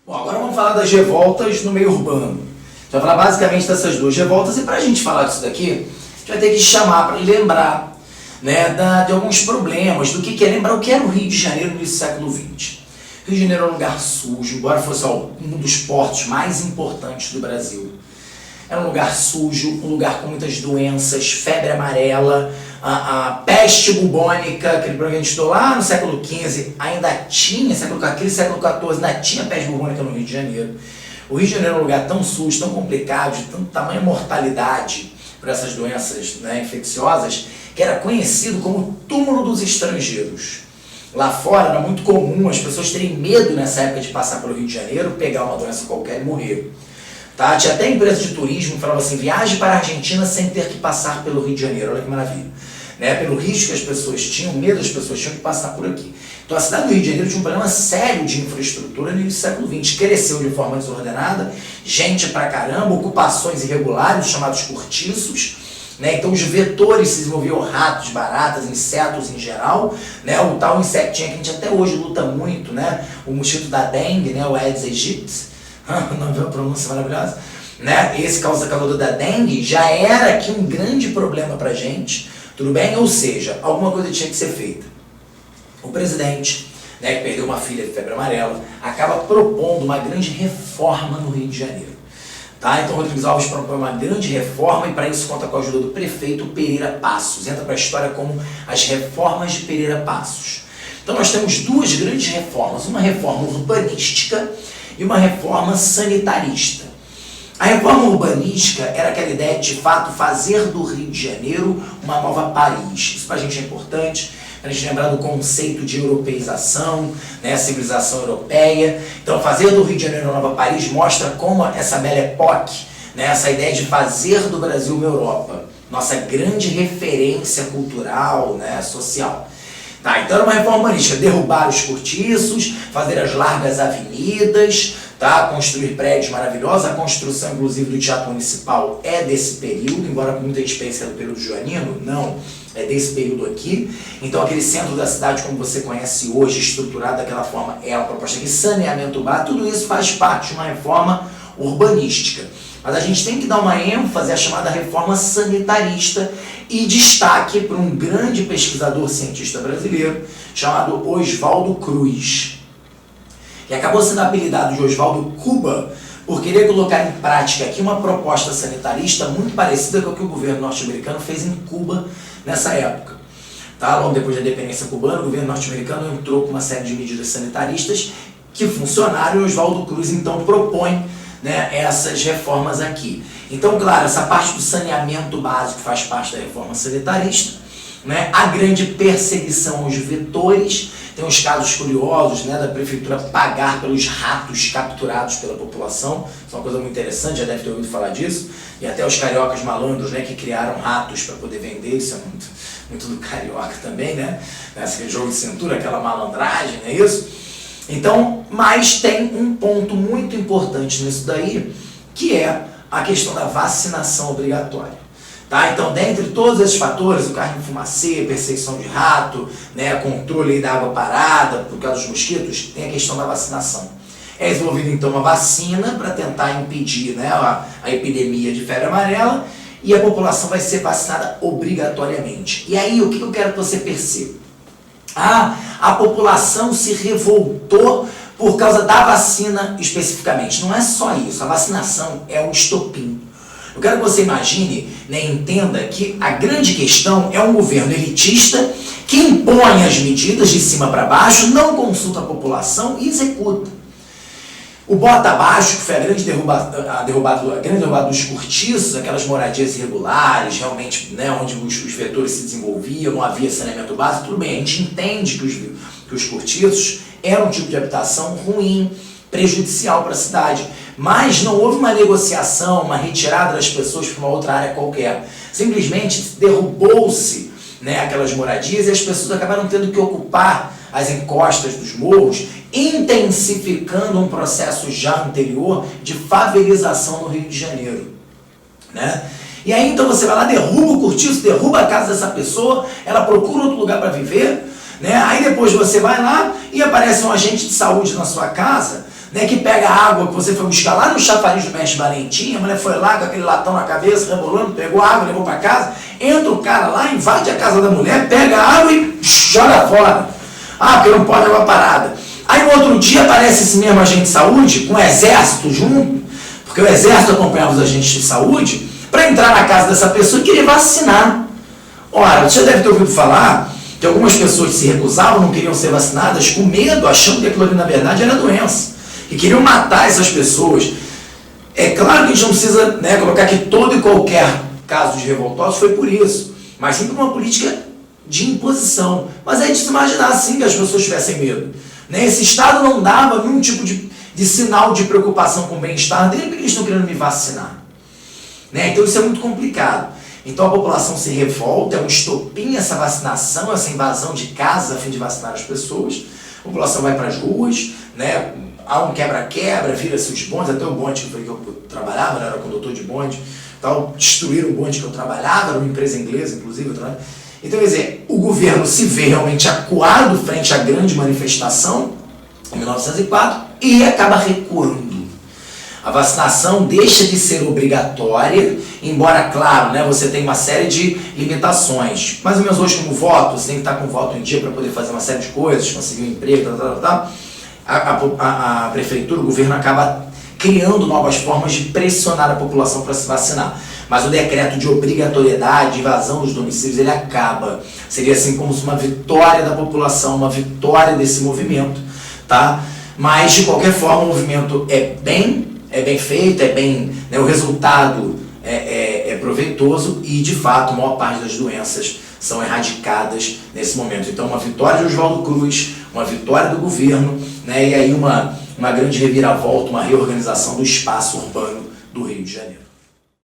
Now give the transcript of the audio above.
Bom, agora vamos falar das revoltas no meio urbano. A gente vai falar basicamente dessas duas revoltas e para a gente falar disso daqui, a gente vai ter que chamar para lembrar, né, de alguns problemas, do que é lembrar o que era o Rio de Janeiro no início do século XX. Rio de Janeiro era um lugar sujo, embora fosse um dos portos mais importantes do Brasil. Era um lugar sujo, um lugar com muitas doenças, febre amarela, a peste bubônica, aquele problema que a gente estudou lá no século XV, ainda tinha, aquele século XIV, ainda tinha peste bubônica no Rio de Janeiro. O Rio de Janeiro era um lugar tão sujo, tão complicado, de tanta tamanha mortalidade por essas doenças, né, infecciosas, que era conhecido como o túmulo dos estrangeiros. Lá fora era muito comum as pessoas terem medo nessa época de passar pelo Rio de Janeiro, pegar uma doença qualquer e morrer. Tá? Tinha até empresa de turismo que falava assim, viaje para a Argentina sem ter que passar pelo Rio de Janeiro, olha que maravilha. Né? Pelo risco que as pessoas tinham, medo as pessoas tinham que passar por aqui. Então a cidade do Rio de Janeiro tinha um problema sério de infraestrutura no início do século XX, cresceu de forma desordenada, gente pra caramba, ocupações irregulares, chamados cortiços, né? Então os vetores se desenvolviam ratos, baratas, insetos em geral, né? O tal insetinho que a gente até hoje luta muito, né? O mosquito da dengue, né? O Aedes aegypti, não viu a pronúncia maravilhosa? Né? Esse causador da dengue já era aqui um grande problema pra gente, tudo bem? Ou seja, alguma coisa tinha que ser feita. O presidente, né, que perdeu uma filha de febre amarela, acaba propondo uma grande reforma no Rio de Janeiro. Tá? Então Rodrigues Alves propõe uma grande reforma e para isso conta com a ajuda do prefeito Pereira Passos. Entra para a história como as reformas de Pereira Passos. Então nós temos duas grandes reformas, uma reforma urbanística e uma reforma sanitarista. A reforma urbanística era aquela ideia de fato fazer do Rio de Janeiro uma nova Paris. Isso para a gente é importante, para a gente lembrar do conceito de europeização, né, a civilização europeia. Então fazer do Rio de Janeiro uma nova Paris mostra como essa Belle Époque, né, essa ideia de fazer do Brasil uma Europa, nossa grande referência cultural, né, social. Tá, então era uma reforma urbanística, derrubar os cortiços, fazer as largas avenidas, tá, construir prédios maravilhosos. A construção, inclusive, do Teatro Municipal é desse período, embora muita gente pense que é do período joanino, não, é desse período aqui. Então aquele centro da cidade, como você conhece hoje, estruturado daquela forma, é a proposta aqui, saneamento básico, tudo isso faz parte de uma reforma urbanística. Mas a gente tem que dar uma ênfase à chamada reforma sanitarista e destaque para um grande pesquisador cientista brasileiro chamado Oswaldo Cruz, que acabou sendo apelidado de Oswaldo Cuba por querer colocar em prática aqui uma proposta sanitarista muito parecida com o que o governo norte-americano fez em Cuba nessa época. Tá? Logo depois da independência cubana, o governo norte-americano entrou com uma série de medidas sanitaristas que funcionaram e Oswaldo Cruz então propõe, né, essas reformas aqui. Então, claro, essa parte do saneamento básico faz parte da reforma sanitarista, né? A grande perseguição aos vetores, tem uns casos curiosos, né, da prefeitura pagar pelos ratos capturados pela população, isso é uma coisa muito interessante, já deve ter ouvido falar disso, e até os cariocas malandros, né, que criaram ratos para poder vender, isso é muito do carioca também, né, esse jogo de cintura, aquela malandragem, não é isso? Então, mas tem um ponto muito importante nisso daí, que é a questão da vacinação obrigatória. Tá? Então, dentre todos esses fatores, o carro de fumacê, perseguição de rato, né, controle da água parada por causa dos mosquitos, tem a questão da vacinação. É desenvolvida então uma vacina para tentar impedir, né, a epidemia de febre amarela e a população vai ser vacinada obrigatoriamente. E aí, o que eu quero que você perceba? A população se revoltou por causa da vacina especificamente. Não é só isso, a vacinação é um estopim. Eu quero que você imagine, né, entenda que a grande questão é um governo elitista que impõe as medidas de cima para baixo, não consulta a população e executa. O bota abaixo, que foi a grande derrubada dos cortiços, aquelas moradias irregulares, realmente, né, onde os vetores se desenvolviam, não havia saneamento básico, tudo bem, a gente entende que os cortiços eram um tipo de habitação ruim, prejudicial para a cidade, mas não houve uma negociação, uma retirada das pessoas para uma outra área qualquer. Simplesmente derrubou-se, né, aquelas moradias e as pessoas acabaram tendo que ocupar as encostas dos morros, intensificando um processo já anterior de favelização no Rio de Janeiro, né? E aí então você vai lá, derruba o cortiço, derruba a casa dessa pessoa, ela procura outro lugar para viver, né? Aí depois você vai lá e aparece um agente de saúde na sua casa, né, que pega a água que você foi buscar lá no chafariz do Mestre Valentim, a mulher foi lá com aquele latão na cabeça, rebolando, pegou a água, levou para casa, entra o cara lá, invade a casa da mulher, pega a água e joga fora. Ah, porque não pode água parada. Aí no outro dia aparece esse mesmo agente de saúde, com o exército junto, porque o exército acompanhava os agentes de saúde, para entrar na casa dessa pessoa e querer vacinar. Ora, você já deve ter ouvido falar que algumas pessoas se recusavam, não queriam ser vacinadas, com medo, achando que aquilo ali na verdade era doença, e queriam matar essas pessoas. É claro que a gente não precisa, né, colocar que todo e qualquer caso de revoltosos foi por isso, mas sim por uma política de imposição. Mas é de se imaginar assim que as pessoas tivessem medo. Né? Esse Estado não dava nenhum tipo de sinal de preocupação com o bem-estar dele, porque eles estão querendo me vacinar. Né? Então isso é muito complicado. Então a população se revolta, é um estopim essa vacinação, essa invasão de casas a fim de vacinar as pessoas. A população vai para as ruas, né? Há um quebra-quebra, vira-se os bondes, até o bonde que eu trabalhava, né? Era condutor de bonde, tal, destruíram o bonde que eu trabalhava, era uma empresa inglesa, inclusive. Então, quer dizer, o governo se vê realmente acuado frente à grande manifestação, em 1904, e acaba recuando. A vacinação deixa de ser obrigatória, embora, claro, né, você tem uma série de limitações. Mais ou menos hoje, como voto, você tem que estar com o voto em dia para poder fazer uma série de coisas, conseguir um emprego, A prefeitura, o governo acaba criando novas formas de pressionar a população para se vacinar. Mas o decreto de obrigatoriedade, invasão dos domicílios, ele acaba. Seria assim como se uma vitória da população, uma vitória desse movimento, tá? Mas, de qualquer forma, o movimento é bem feito, né, o resultado é proveitoso e, de fato, a maior parte das doenças são erradicadas nesse momento. Então, uma vitória de Oswaldo Cruz, uma vitória do governo, né, e aí uma grande reviravolta, uma reorganização do espaço urbano do Rio de Janeiro.